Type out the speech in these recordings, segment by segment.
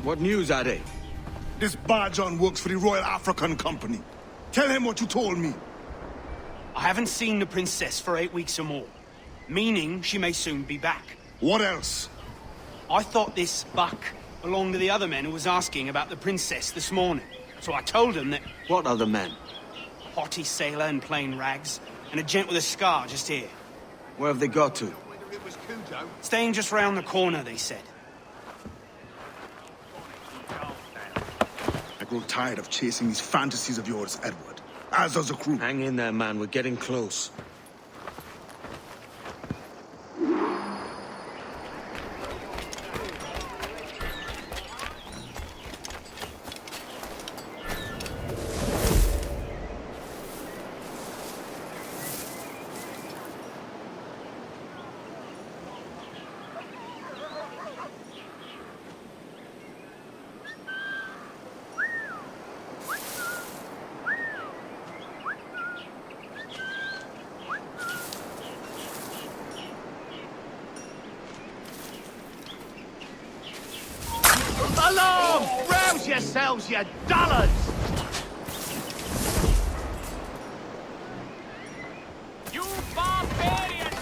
What news are they? This Barjon works for the Royal African Company. Tell him what you told me. I haven't seen the princess for 8 weeks or more, meaning she may soon be back. What else? I thought this buck belonged to the other men who was asking about the princess this morning. So I told him that... What other men? A haughty sailor in plain rags, and a gent with a scar just here. Where have they got to? Staying just round the corner, they said. I grow tired of chasing these fantasies of yours, Edward. As does the crew. Hang in there, man. We're getting close. Alarm! Rouse yourselves, you dullards! You barbarians!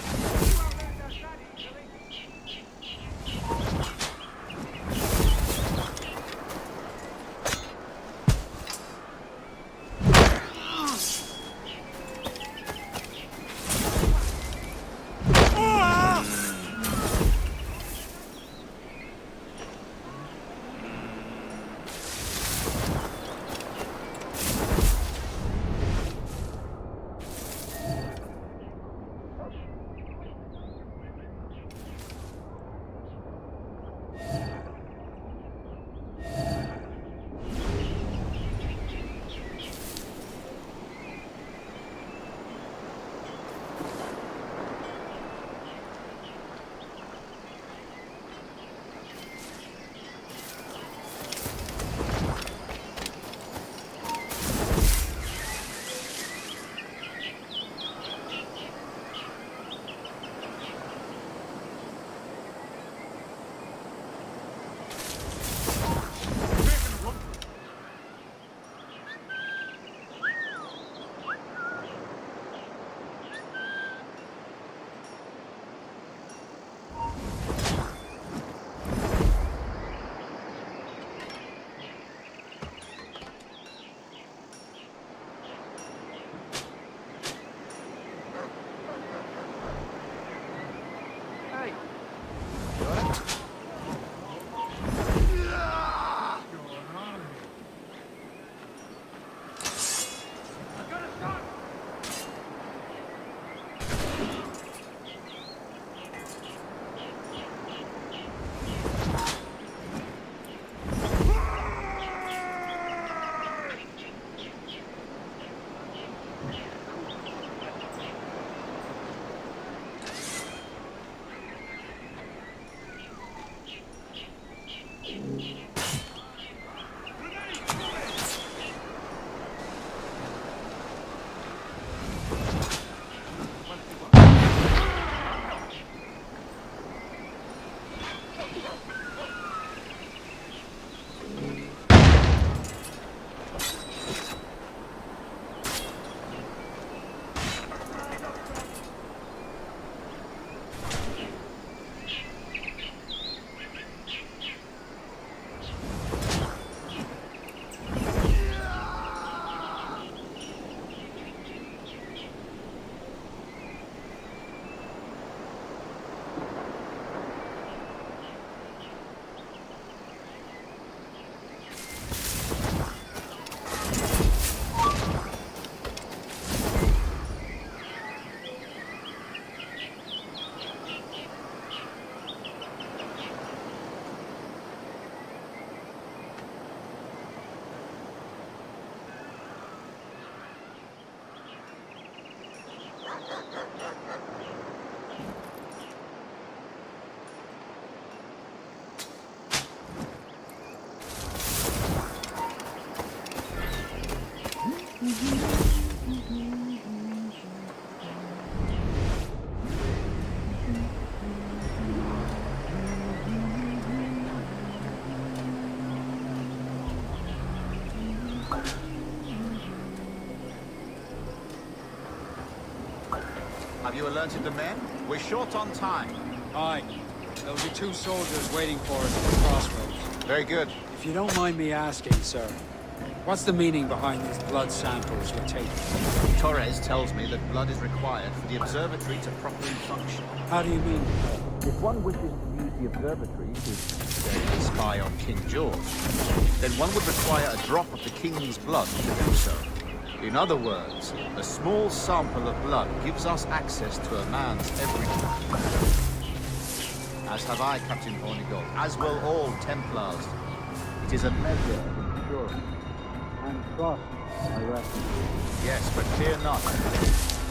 Have you alerted the men? We're short on time. Aye. There'll be 2 soldiers waiting for us at the crossroads. Very good. If you don't mind me asking, sir, what's the meaning behind these blood samples you're taking? Torres tells me that blood is required for the observatory to properly function. How do you mean? If one wishes to use the observatory to spy on King George, then one would require a drop of the king's blood to do so. In other words, a small sample of blood gives us access to a man's everything. As have I, Captain Hornigold, as will all Templars. It is a measure of insurance. And trust, I reckon. Yes, but fear not.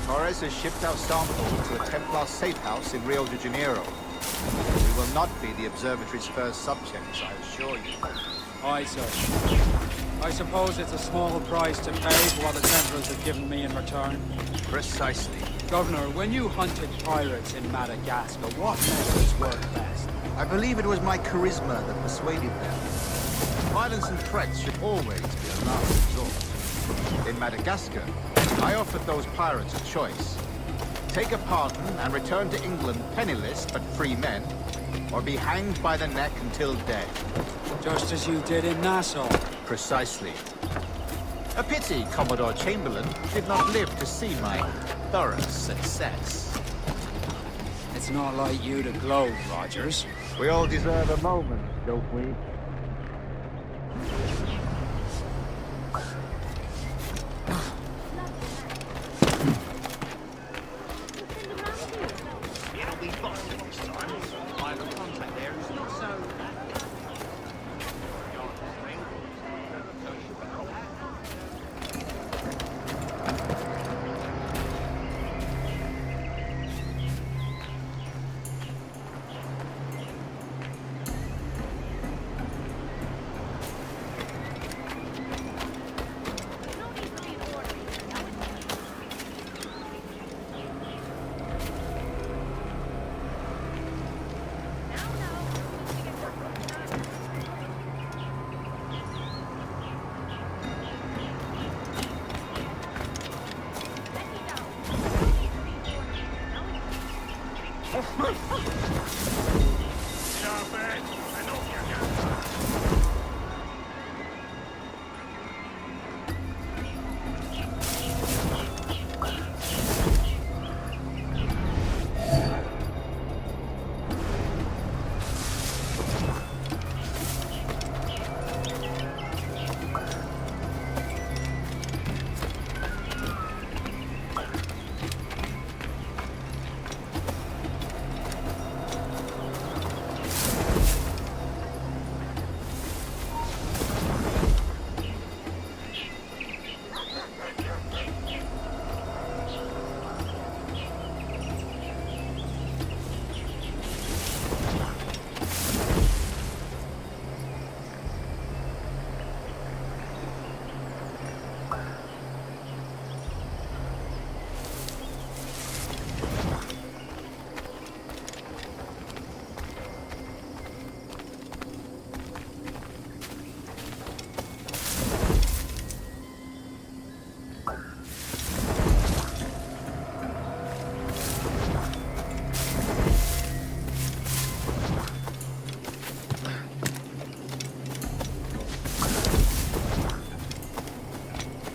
Torres has shipped our sample to a Templar safe house in Rio de Janeiro. We will not be the observatory's first subjects, I assure you. Aye, sir. I suppose it's a small price to pay for what the Templars have given me in return. Precisely. Governor, when you hunted pirates in Madagascar, what methods worked best? I believe it was my charisma that persuaded them. Violence and threats should always be a last resort. In Madagascar, I offered those pirates a choice. Take a pardon and return to England penniless but free men, or be hanged by the neck until dead. Just as you did in Nassau. Precisely. A pity Commodore Chamberlain did not live to see my thorough success. It's not like you to gloat, Rogers. We all deserve a moment, don't we? It'll be Boston this time. I have a contact there who's not so...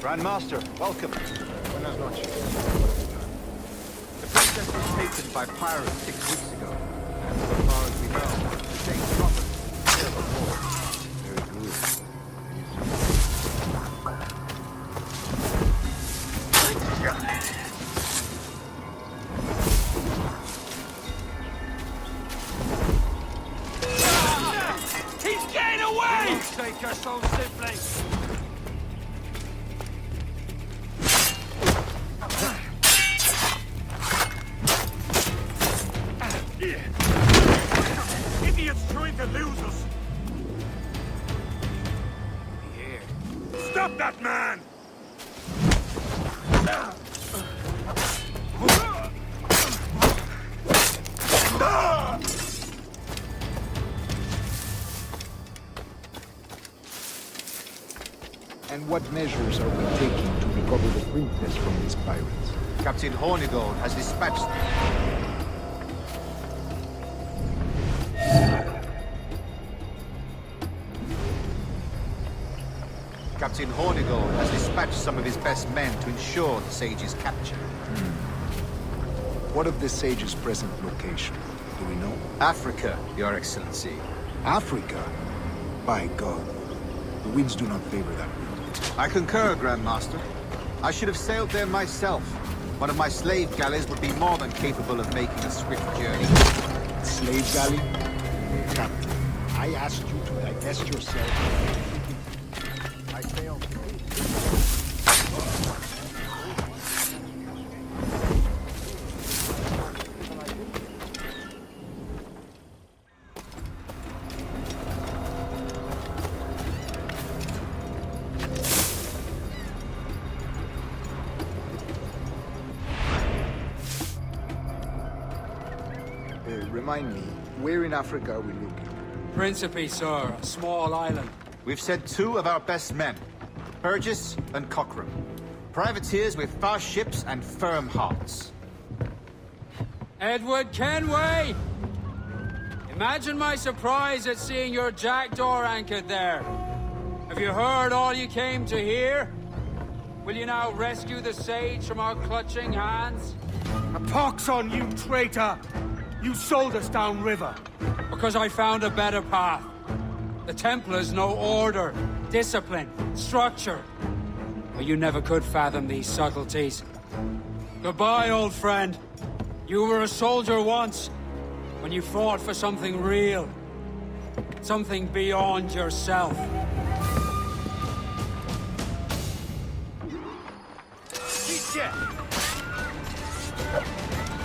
Grandmaster, welcome. Buenas noches. The princess was taken by pirates 6 weeks ago, and so far as we know, the same property is still aboard. Very good. He's getting away! Take her so simply! Idiots trying to lose us! Here. Stop that man! And what measures are we taking to recover the princess from these pirates? Captain Hornigold has dispatched... Captain Hornigold has dispatched some of his best men to ensure the Sage's capture. What of the Sage's present location? Do we know? Africa, Your Excellency. Africa? By God. The winds do not favor that route. I concur, Grandmaster. I should have sailed there myself. One of my slave galleys would be more than capable of making a swift journey. Slave galley? Captain, I asked you to divest yourself. I failed. Remind me, where in Africa are we looking? Principe, sir, a small island. We've sent 2 of our best men, Burgess and Cochrane. Privateers with fast ships and firm hearts. Edward Kenway! Imagine my surprise at seeing your jackdaw anchored there. Have you heard all you came to hear? Will you now rescue the Sage from our clutching hands? A pox on you, traitor! You sold us downriver. Because I found a better path. The Templars know order, discipline, structure. But you never could fathom these subtleties. Goodbye, old friend. You were a soldier once, when you fought for something real. Something beyond yourself.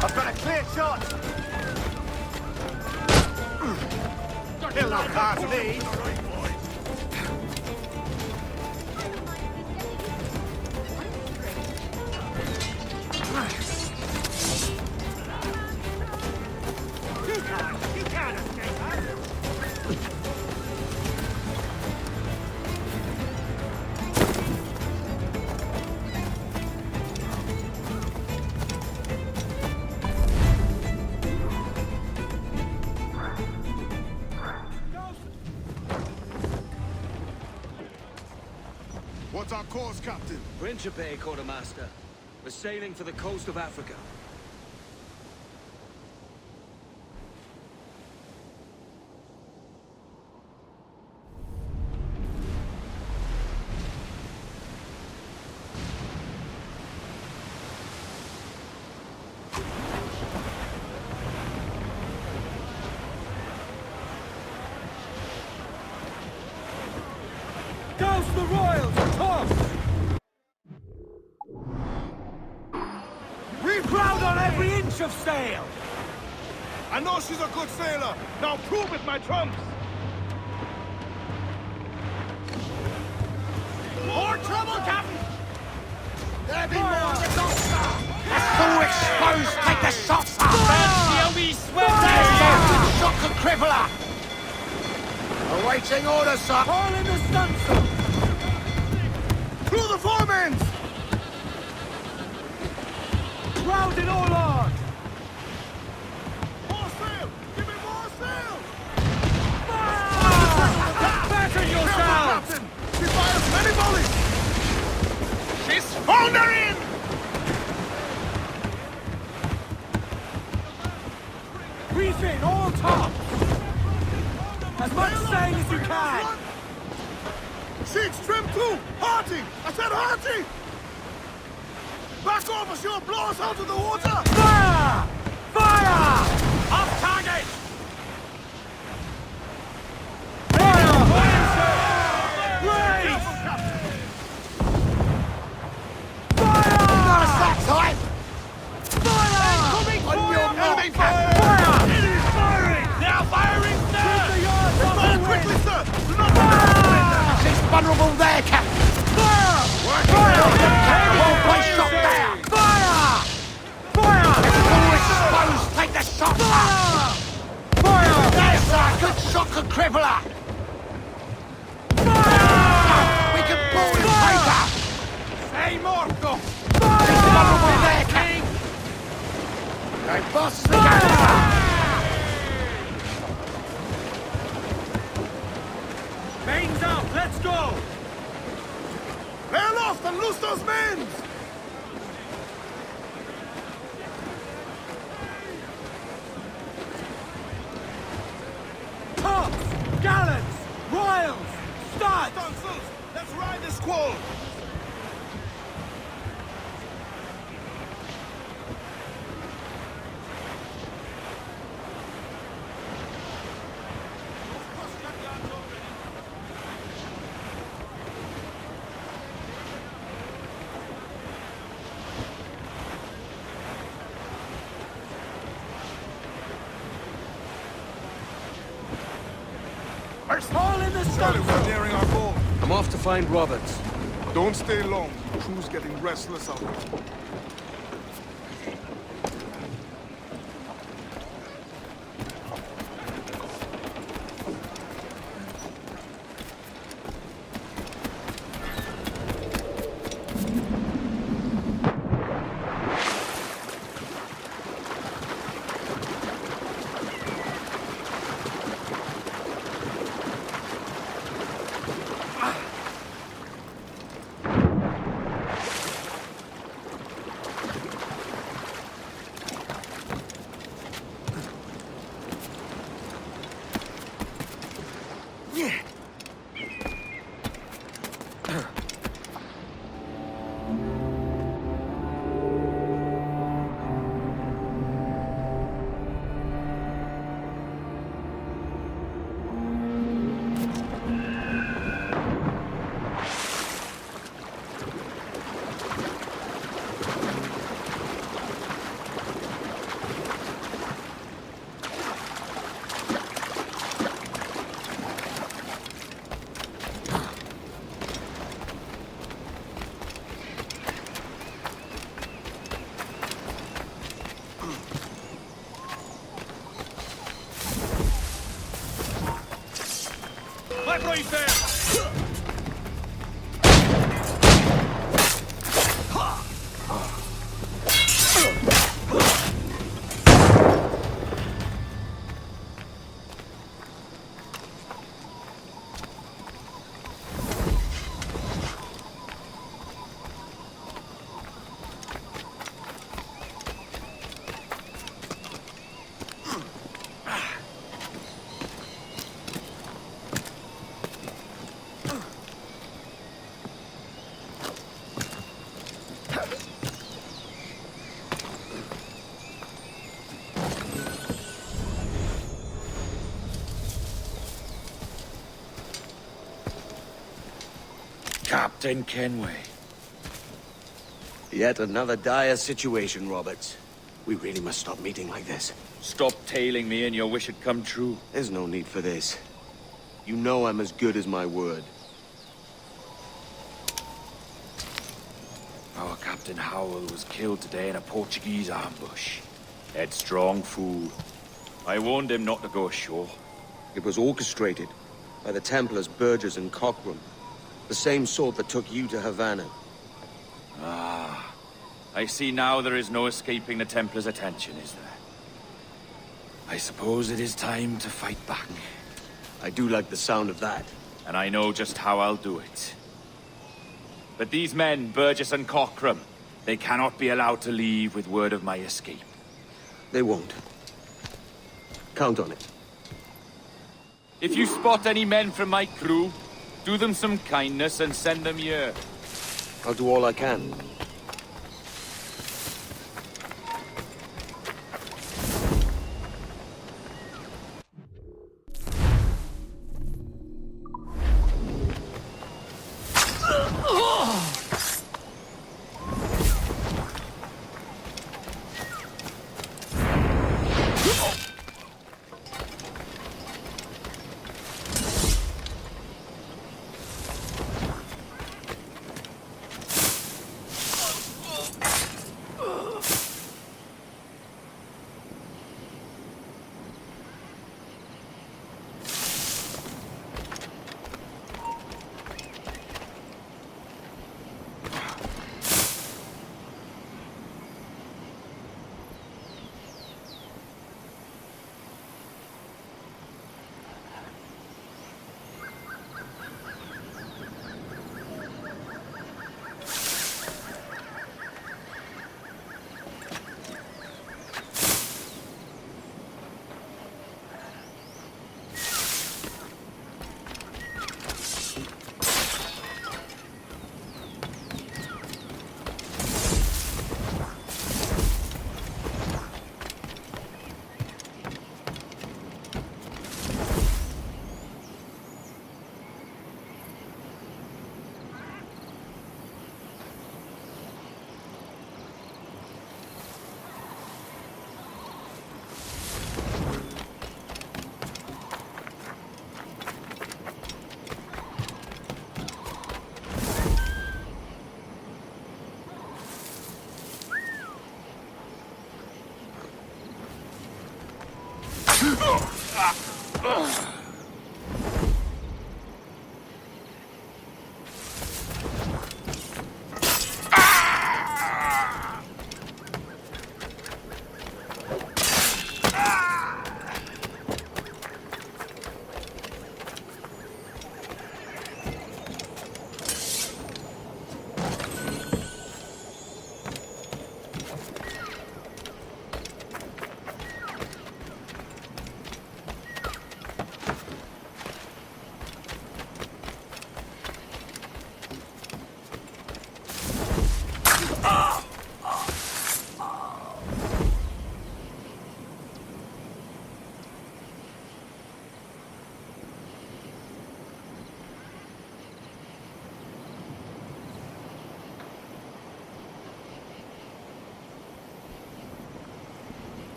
I've got a clear shot! He'll not pass me! You can't escape us! What's our course, Captain? Principe, Quartermaster. We're sailing for the coast of Africa. Douse the royals, toss! We're proud on every inch of sail! I know she's a good sailor. Now prove it, my trumps. More trouble, Captain! There be more on the doctor. Full exposed, take the shots up! She'll be swept! Shock and crippler. Awaiting orders, sir. All in the stunsail! Through the foremans. Round it all on! More sail. Give me more sail. Batter yourself! Captain. She fires many volleys. She's foundering. Reef in, all tops! As much sail as you can! Sheets trim too. Hearty. I said hearty. Back off or she'll blow us out of the water. Fire! Fire! Off target! Raise! Fire! Not a sack time. Fire! On your moving, Captain. Fire! It is firing! They are firing, sir! The yards off Fire the quickly, wind! sir. Do not fire. She's vulnerable there, Captain! Fire! Fire! Won't place shot there! Fire! Fire! Full exposed, take the shot! Fire! Fire! There's a good shock and crippler! Fire! We can pull his paper! Sei morto! Fire! She's vulnerable there, Captain! Hey, boss the gangster! Vane's out! Let's go! Lay aloft and loose those men! Tops! Gallants! Royals! Studs! Tonsils, let's ride this squall! All in the Charlie, sun! we're nearing our goal. I'm off to find Roberts. Don't stay long. The crew's getting restless out there. Captain Kenway. Yet another dire situation, Roberts. We really must stop meeting like this. Stop tailing me and your wish had come true. There's no need for this. You know I'm as good as my word. Our Captain Howell was killed today in a Portuguese ambush. Headstrong fool. I warned him not to go ashore. It was orchestrated by the Templars Burgess and Cockrum. The same sort that took you to Havana. Ah. I see now there is no escaping the Templars' attention, is there? I suppose it is time to fight back. I do like the sound of that. And I know just how I'll do it. But these men, Burgess and Cockrum, they cannot be allowed to leave with word of my escape. They won't. Count on it. If you spot any men from my crew, do them some kindness and send them here. I'll do all I can.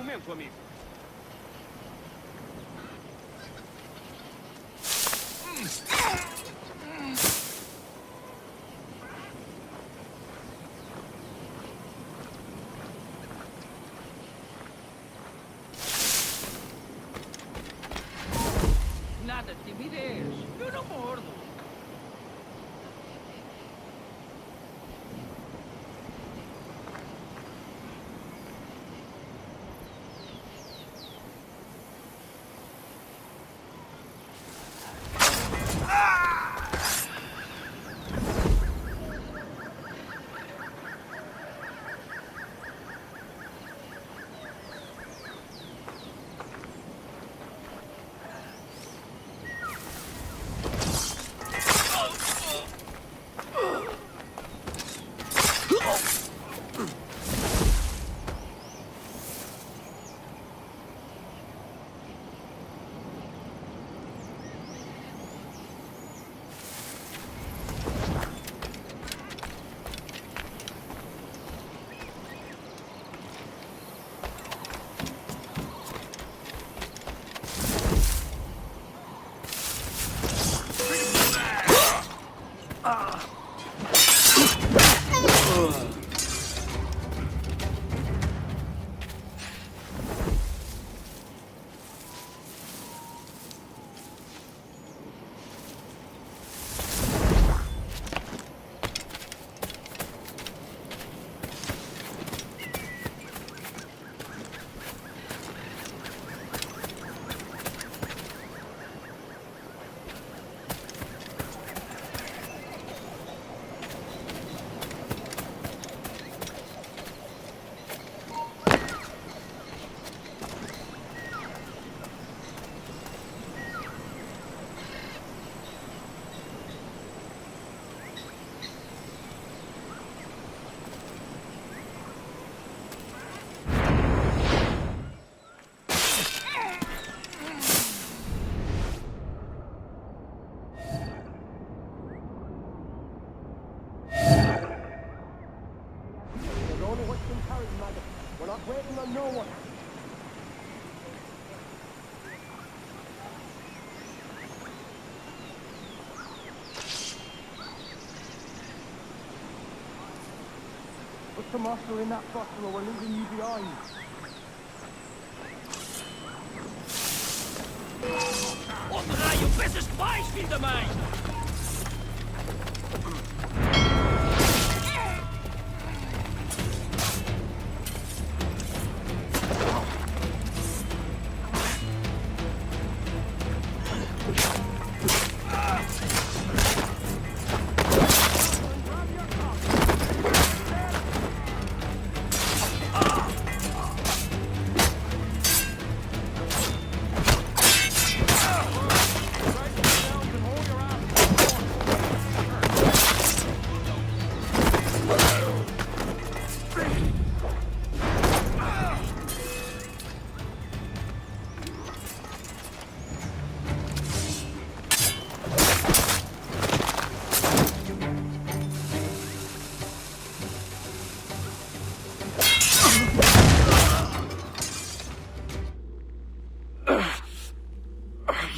momento, amigo. Nada de timidez. Eu não mordo. married, madam. We're not waiting on no one. Put the master in that bottle or we're leaving you behind. Wat je best eens wijs vinden mij!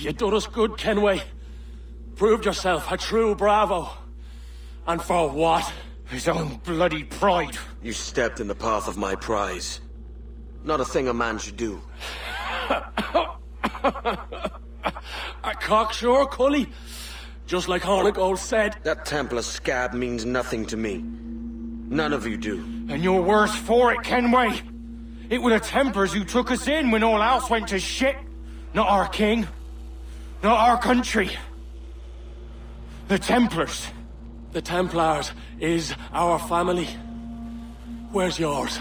You done us good, Kenway. Proved yourself a true bravo. And for what? His own bloody pride. You stepped in the path of my prize. Not a thing a man should do. A cocksure, Cully. Just like Hornigold said. That Templar scab means nothing to me. None of you do. And you're worse for it, Kenway. It were the Templars who took us in when all else went to shit. Not our king. Not our country. The Templars. The Templars is our family. Where's yours?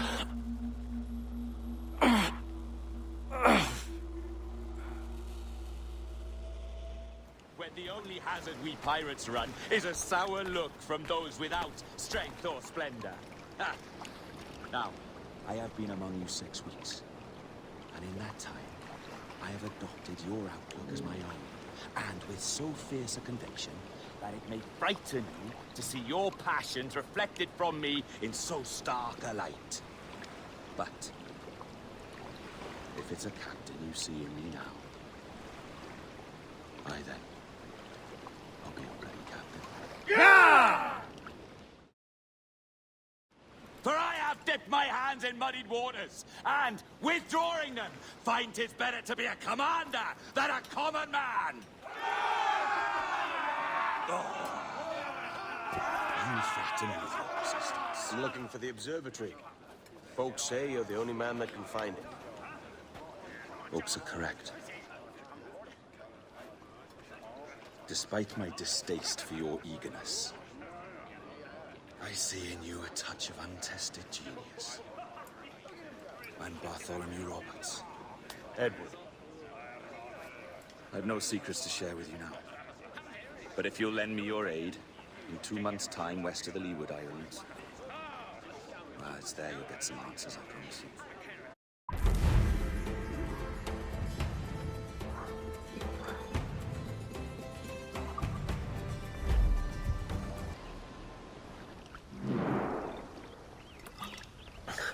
When the only hazard we pirates run is a sour look from those without strength or splendor. Ha. Now, I have been among you 6 weeks. And in that time, I have adopted your outlook as my own. And with so fierce a conviction that it may frighten you to see your passions reflected from me in so stark a light. But if it's a captain you see in me now, aye then, I'll be a bloody captain. Yeah! For I have dipped my hands in muddied waters, and, withdrawing them, find 'tis better to be a commander than a common man! You flatter me with your persistence. I'm looking for the observatory. Folks say you're the only man that can find it. Folks are correct. Despite my distaste for your eagerness, I see in you a touch of untested genius. I'm Bartholomew Roberts. Edward. I've no secrets to share with you now. But if you'll lend me your aid, in 2 months' time west of the Leeward Islands, well, it's there you'll get some answers, I promise you.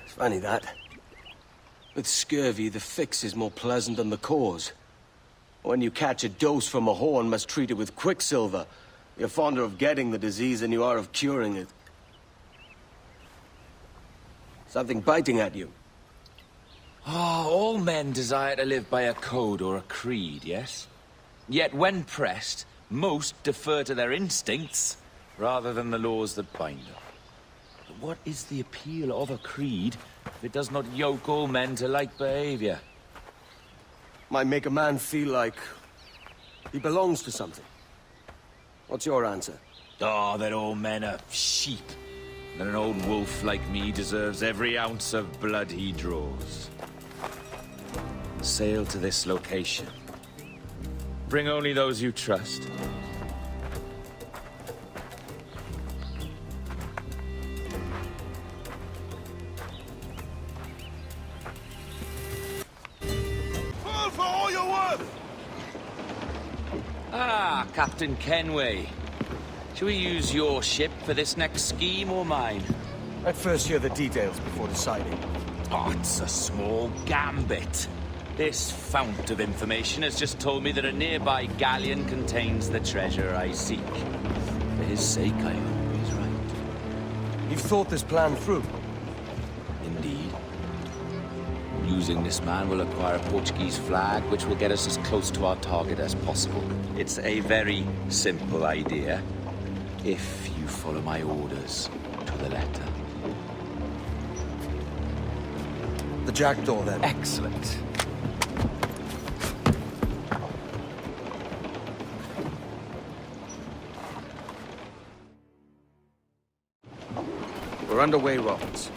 Funny that. With scurvy, the fix is more pleasant than the cause. When you catch a dose from a horn, must treat it with quicksilver. You're fonder of getting the disease than you are of curing it. Something biting at you. Ah, all men desire to live by a code or a creed, yes? Yet when pressed, most defer to their instincts rather than the laws that bind them. But what is the appeal of a creed if it does not yoke all men to like behavior? Might make a man feel like he belongs to something. What's your answer? Oh, that all men are sheep. That an old wolf like me deserves every ounce of blood he draws. Sail to this location. Bring only those you trust. For all your worth! Ah, Captain Kenway. Shall we use your ship for this next scheme or mine? I'd first hear the details before deciding. Oh, it's a small gambit. This fount of information has just told me that a nearby galleon contains the treasure I seek. For his sake, I hope he's right. You've thought this plan through? Indeed. Using this man will acquire a Portuguese flag, which will get us as close to our target as possible. It's a very simple idea, if you follow my orders to the letter. The jackdaw, then. Excellent. We're underway, Roberts.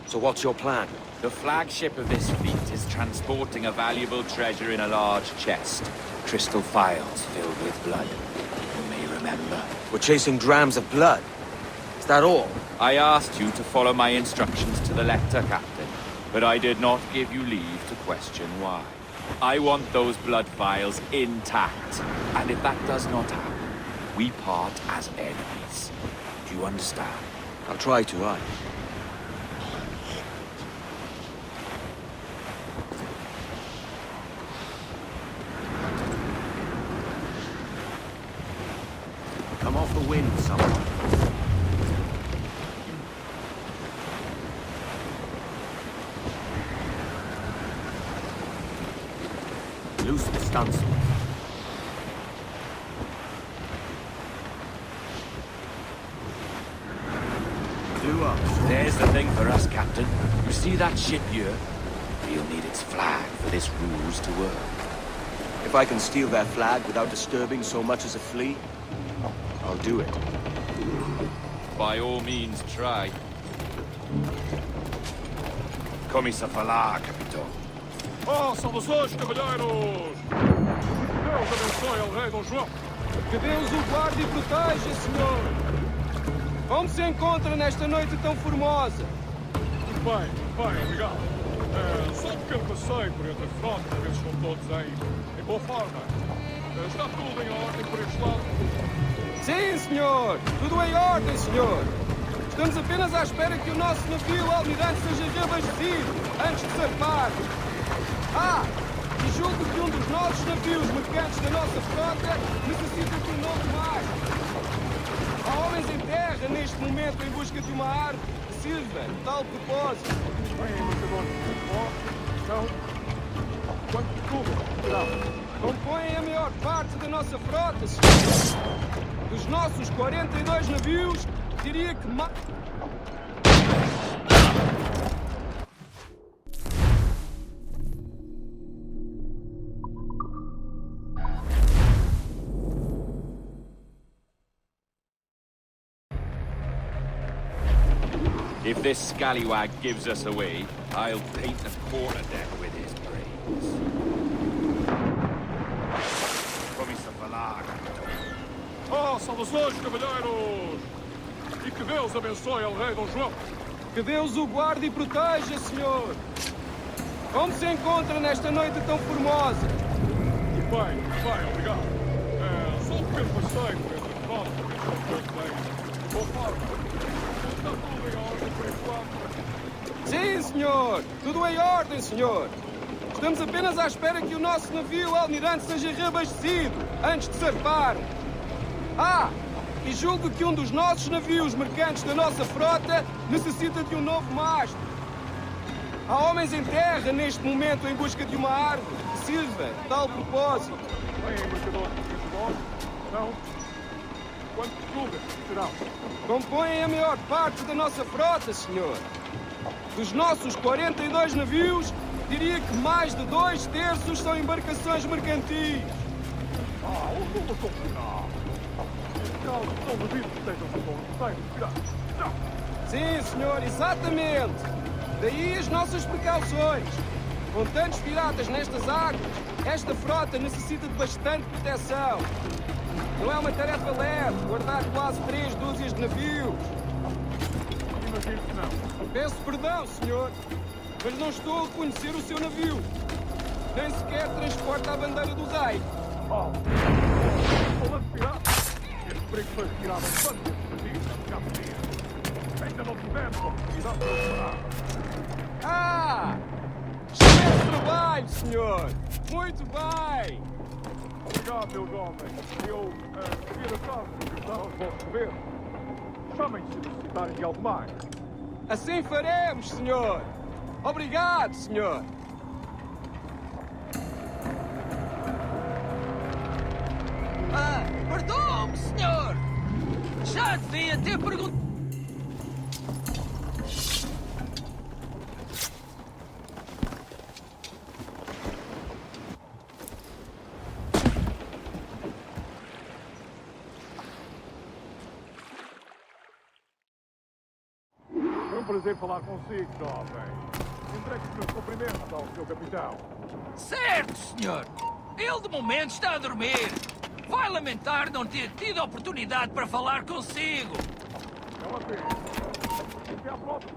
So what's your plan? The flagship of this fleet is transporting a valuable treasure in a large chest. Crystal phials filled with blood. You may remember. We're chasing drams of blood. Is that all? I asked you to follow my instructions to the letter, Captain, but I did not give you leave to question why. I want those blood vials intact, and if that does not happen, we part as enemies. Do you understand? I'll try to, aye. Come off the wind, someone. Loose the stunsails. There's the thing for us, Captain. You see that ship here? We'll need its flag for this ruse to work. If I can steal that flag without disturbing so much as a flea, I'll do it. By all means, try. Come-se a falar, Capitão. Oh, saudações, cavalheiros! Deus abençoe ao rei Dom João. Que Deus o guarde e proteja, senhor! Como se encontra nesta noite tão formosa? Muito bem, obrigado. Só um pequeno passeio por entre a frota, para ver se estão todos em boa forma. Está tudo em ordem por este lado? Sim, senhor! Tudo em ordem, senhor! Estamos apenas à espera que o nosso navio almirante seja reabastecido antes de zarpar. E julgo que um dos nossos navios mercantes da nossa frota necessita de um novo mastro. Há homens em terra neste momento em busca de uma árvore que sirva de tal propósito. Bem, mercador, então, quanto tudo, cuidado. Compõem a maior parte da nossa frota, senhor. Dos nossos 42 navios, diria que mais... If this scallywag gives us away, I'll paint the quarterdeck with his brains. Come-se a falar, Capitão. Oh, saudações, cavalheiros! E que Deus abençoe ao rei Dom João. Que Deus o guarde e proteja, senhor! Como se encontra nesta noite tão formosa? Muito bem, obrigado. Só um pequeno passeio por entre a frota, para ver se estão todos em boa forma. Está tudo em ordem por este lado? Sim, senhor! Tudo em ordem, senhor! Estamos apenas à espera que o nosso navio almirante seja reabastecido antes de zarpar. E julgo que um dos nossos navios mercantes da nossa frota necessita de um novo mastro. Há homens em terra neste momento em busca de uma árvore que sirva de tal propósito. Bem, mercador, não. Quanto tudo, será? Compõem a maior parte da nossa frota, senhor. Dos nossos 42 navios, diria que mais de 2/3 são embarcações mercantis. O número combinado. Não duvido que estejam com bom cuidado. Sim, senhor, exatamente. Daí as nossas precauções. Com tantos piratas nestas águas, esta frota necessita de bastante proteção. Não é uma tarefa leve guardar quase 3 dúzias de navios. Imagino que não. Peço perdão, senhor, mas não estou a reconhecer o seu navio. Nem sequer transporta a bandeira do rei. Falando de pirata, este perigo foi retirado a bastante navios na Cabo Verde. Ainda não tivemos a oportunidade de reparar. Ah! Excelente trabalho, senhor! Muito bem! Obrigado, meus homens. Eu devia dar aos vossos governos. Chamem-se se necessitarem de algo mais. Assim faremos, senhor! Obrigado, senhor! Perdoe-me, senhor! Já devia ter perguntado. Foi um prazer falar consigo, jovem. Entregue os meus cumprimentos ao seu capitão. Certo, senhor! Ele de momento está a dormir. Vai lamentar não ter tido a oportunidade para falar consigo. É uma pena. Até à próxima.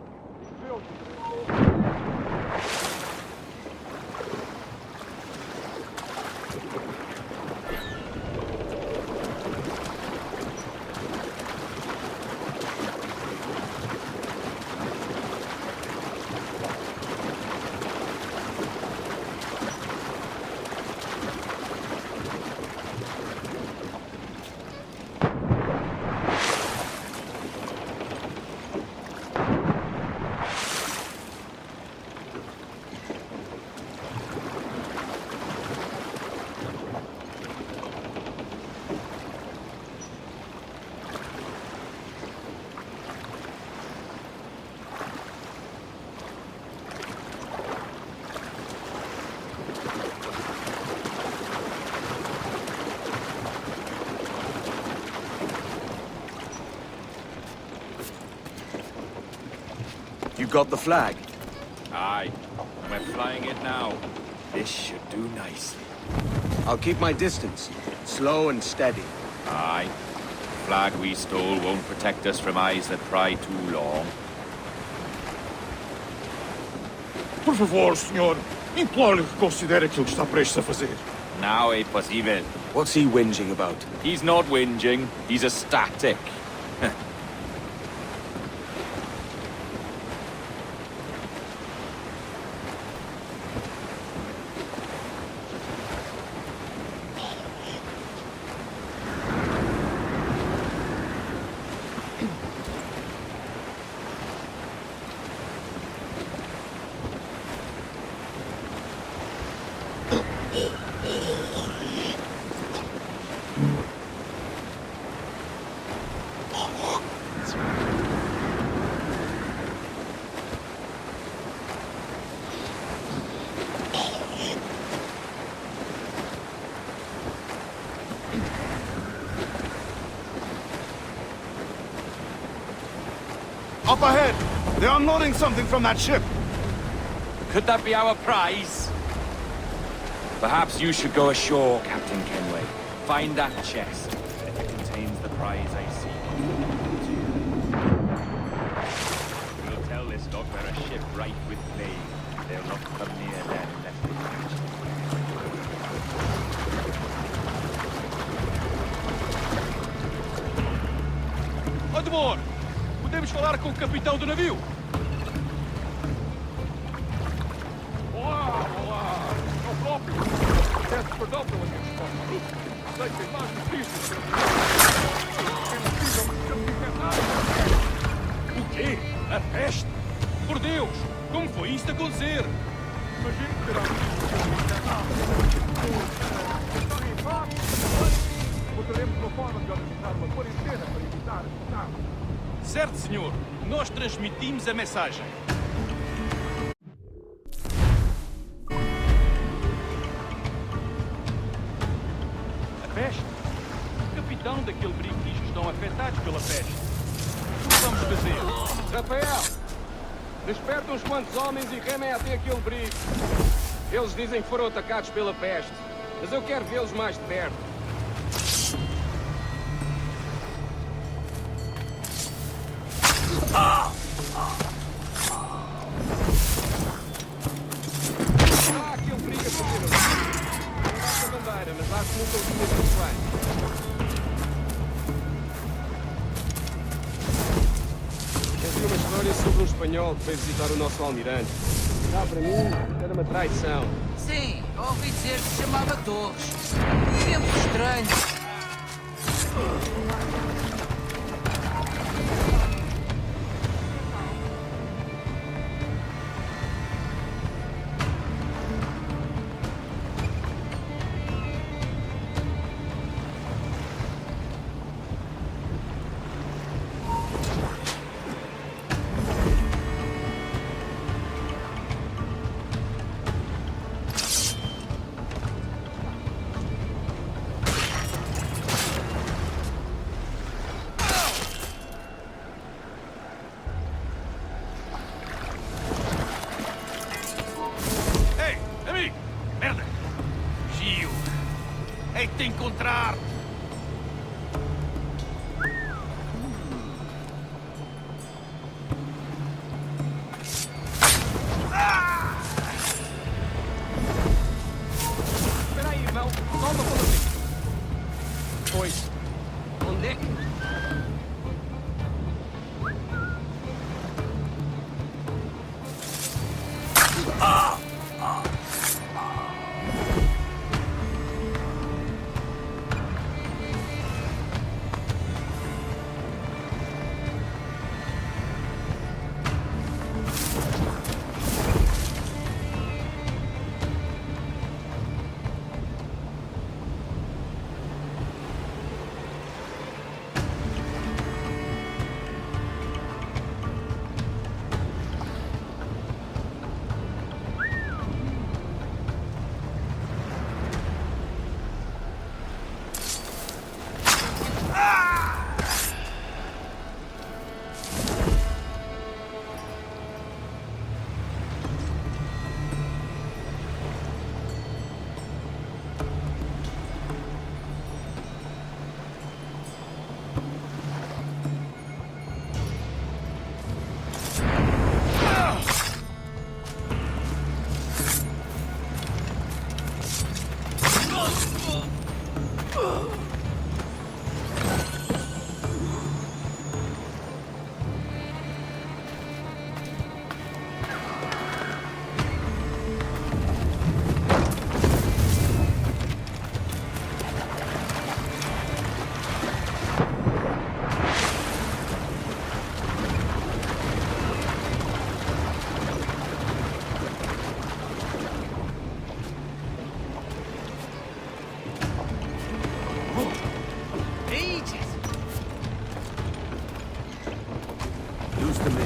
Deus. You got the flag? Aye. We're flying it now. This should do nicely. I'll keep my distance. Slow and steady. Aye. The flag we stole won't protect us from eyes that pry too long. Por favor, senhor. Imploro-lhe que considere aquilo que está prestes a fazer. Now é possível. What's he whinging about? He's not whinging. He's ecstatic. Up ahead! They're unloading something from that ship! Could that be our prize? Perhaps you should go ashore, Captain Kenway. Find that chest. If it contains the prize I seek. We'll tell this lot we're a ship ripe with plague. They'll not come near them unless they catch it. Edward! Podemos falar com o capitão do navio? Olá, olá! É o próprio! Peço perdão pela minha resposta. Sei que tem mais notícias. É possível que me diga nada. O quê? A peste? Por Deus! Como foi isto acontecer? Imagino que terá estar em paz. Encontraremos uma forma de organizar uma quarentena para evitar o contato. Certo, senhor. Nós transmitimos a mensagem. A peste? O capitão daquele brigo diz que estão afetados pela peste. O que vamos fazer? Rafael! Desperta uns quantos homens e remem até aquele brigo. Eles dizem que foram atacados pela peste, mas eu quero vê-los mais de perto. Aquele briga a fazer. Não basta a bandeira, mas acho que nunca os conheço bem. Havia uma história sobre um espanhol que veio visitar o nosso almirante. Já para mim, era uma traição. Sim, ouvi dizer que se chamava Torres. Tempo estranho. Hei-te encontrar! Espera aí, irmão. Volta para você. Pois. Onde é que...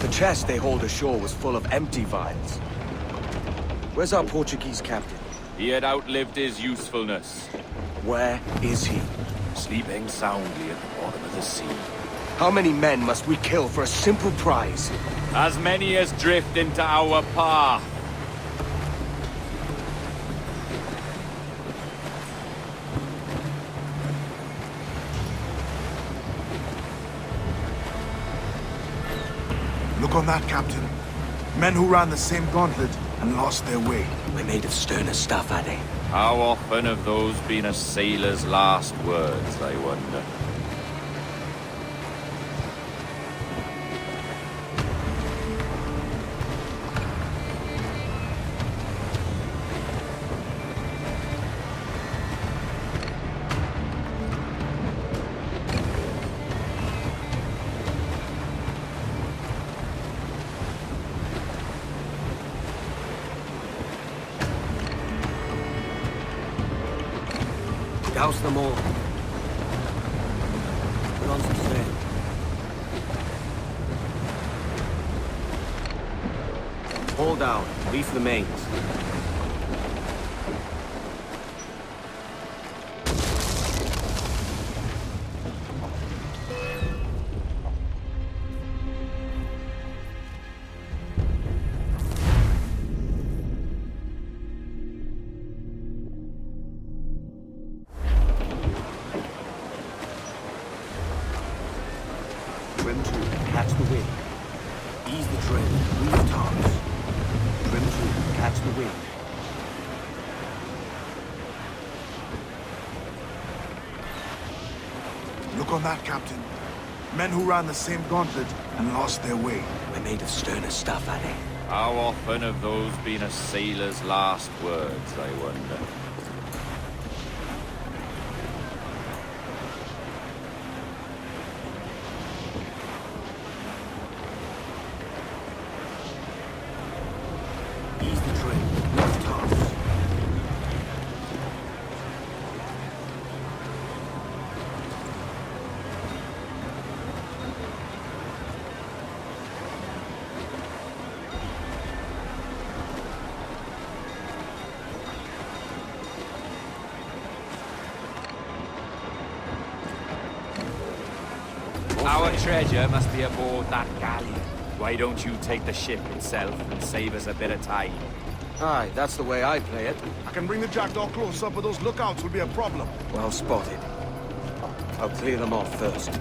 The chest they hauled ashore was full of empty vials. Where's our Portuguese captain? He had outlived his usefulness. Where is he? Sleeping soundly at the bottom of the sea. How many men must we kill for a simple prize? As many as drift into our path. Look on that, Captain. Men who ran the same gauntlet and lost their way. We're made of sterner stuff, are they? How often have those been a sailor's last words, I wonder? Douse them all. Put on some sail. Haul down. Reef the mains. Trim to, catch the wind. Ease the trim, reef tops. Trim to, catch the wind. Look on that, Captain. Men who ran the same gauntlet and lost their way. We're made of sterner stuff, Annie. How often have those been a sailor's last words, I wonder? Ease the train. Left tops. Our treasure must be aboard that galleon. Why don't you take the ship itself and save us a bit of time? Aye, that's the way I play it. I can bring the jackdaw close up, but those lookouts will be a problem. Well spotted. I'll clear them off first.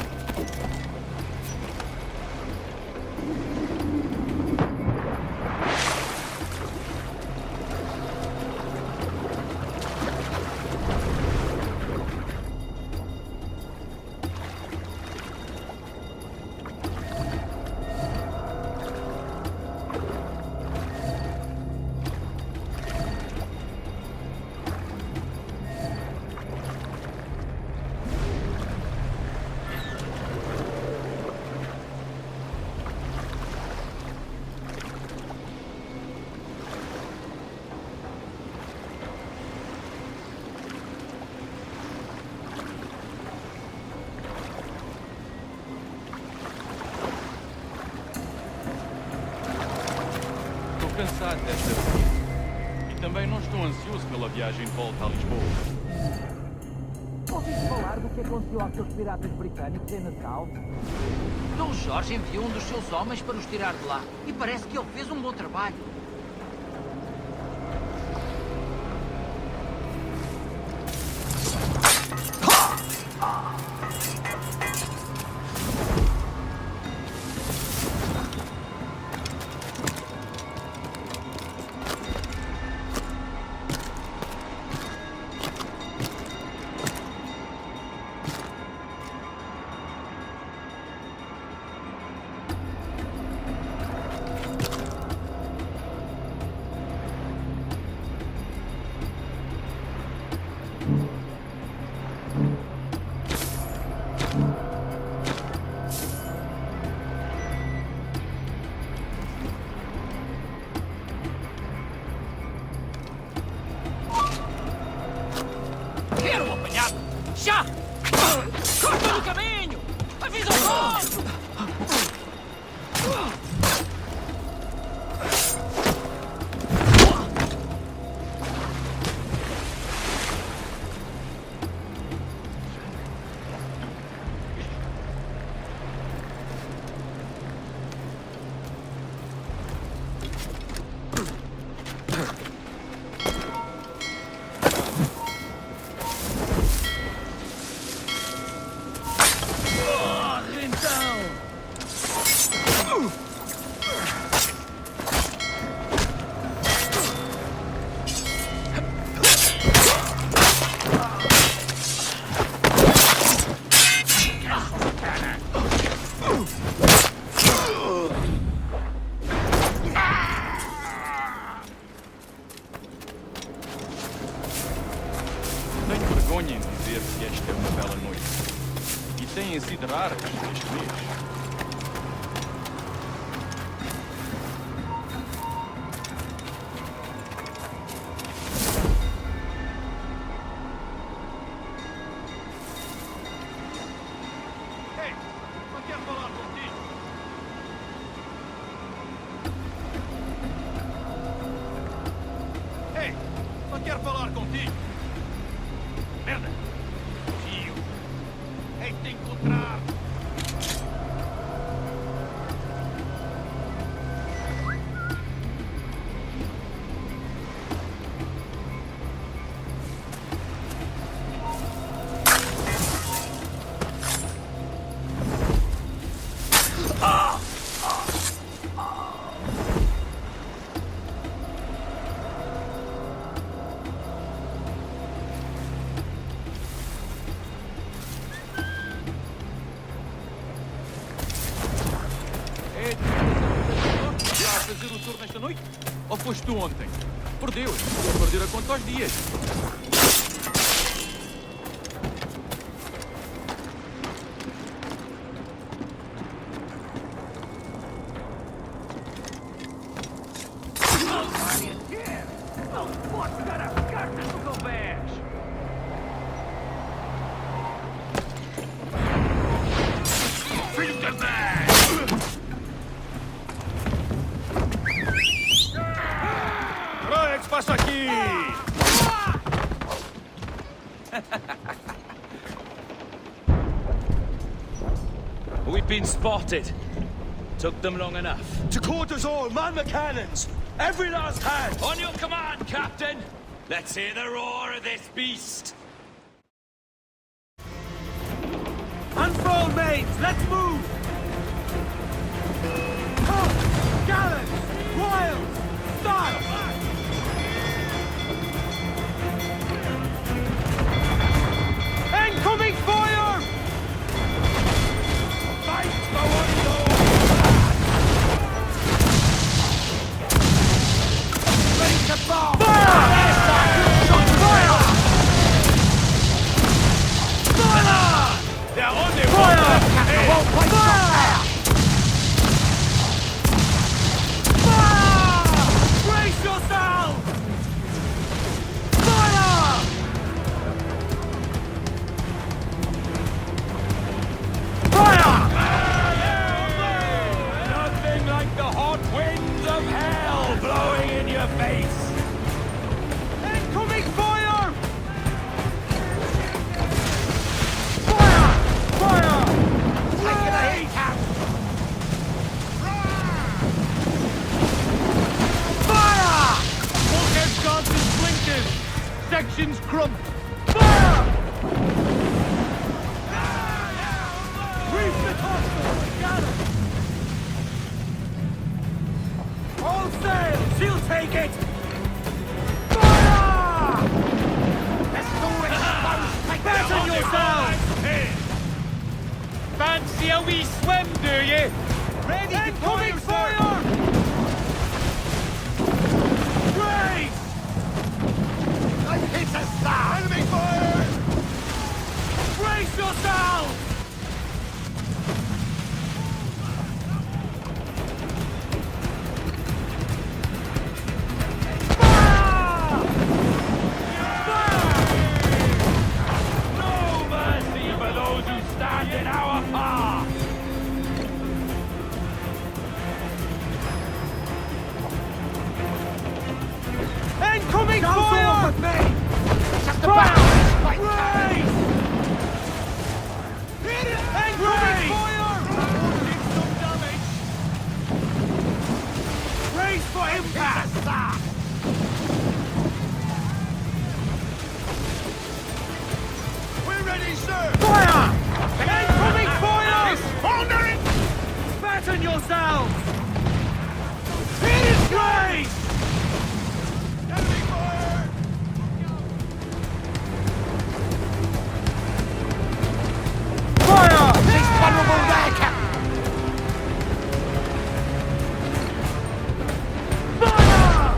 Cansado desta vida. E também não estou ansioso pela viagem de volta a Lisboa. Ouviste falar do que aconteceu àqueles piratas britânicos em Nassau? Dom Jorge enviou um dos seus homens para os tirar de lá. E parece que ele fez um bom trabalho. Quero apanhado! Já! Corta no caminho! Avisa o ponto! Vergonha em dizer que esta é uma bela noite. E têm sido raras este mês. Ei, não quero falar contigo. Ei, não quero falar contigo. Merda! Tio! Hei de encontrar! fazer o turno esta noite? Ou foste tu ontem? Por Deus, vou perder a conta aos dias. We've been spotted. Took them long enough. To quarters all, man the cannons! Every last hand! On your command, Captain! Let's hear the roar of this beast! Unfurl, mates! Let's move! Gallants! Royals! Start! Incoming fire! Fight for Hornigold! Ready to bomb! Fire! Fire! Fire! They're on their Fire! Fire! Fire! Brace yourself! Fire! Fire! Nothing like the hot winds of hell blowing in your face! Incoming fire! Fire! Fire! Taking a heat out! Fire! Bulkhead guards and blinkers! Sections crump! Fire! Reef the hostile! Got it! All sail! She'll take it! Fire! Let's go exposed! Take Batten yourselves! Fancy a wee swim, do you? Ready incoming fire! Grace! It's a star! Enemy fire! Brace yourselves! No mercy for those who stand in our path! Incoming Don't fire! fall off with me! Just the Fire! back! Grace! Incoming fire! Some damage! Brace for impact! It's a star! We're ready, sir! Fire! Incoming fire! Hold it! Batten yourselves! It is Grace! Enemy fire! Fire! He's vulnerable there, Captain! Fire!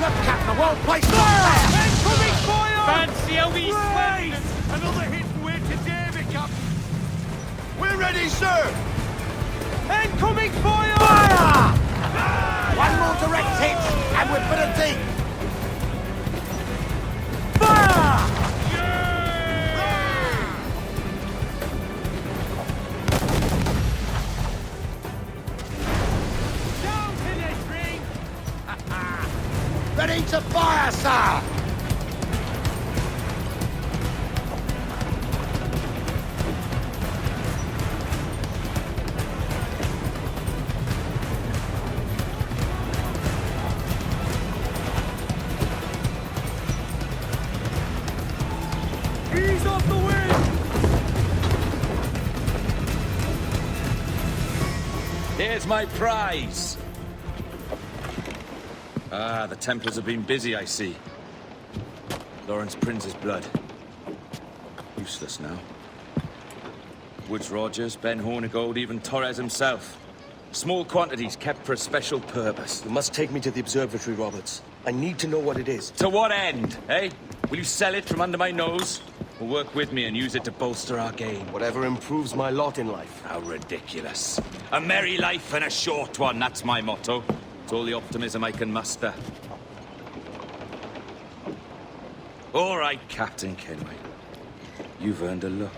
Look, Captain, a well-placed Fire! fire! Incoming fire! Fancy a wee swim! Grace! Another hit and we're to David, Captain! We're ready, sir! Incoming fire! Fire! One more direct hit, and we're put a deep! Fire! Down, penetrating! Ready to fire, sir! Ease off the wind! Here's my prize! Ah, the Templars have been busy, I see. Lawrence Prince's blood. Useless now. Woods Rogers, Ben Hornigold, even Torres himself. Small quantities kept for a special purpose. You must take me to the observatory, Roberts. I need to know what it is. To what end, eh? Will you sell it from under my nose? Or work with me and use it to bolster our game? Whatever improves my lot in life. How ridiculous. A merry life and a short one, that's my motto. It's all the optimism I can muster. All right, Captain Kenway. You've earned a look.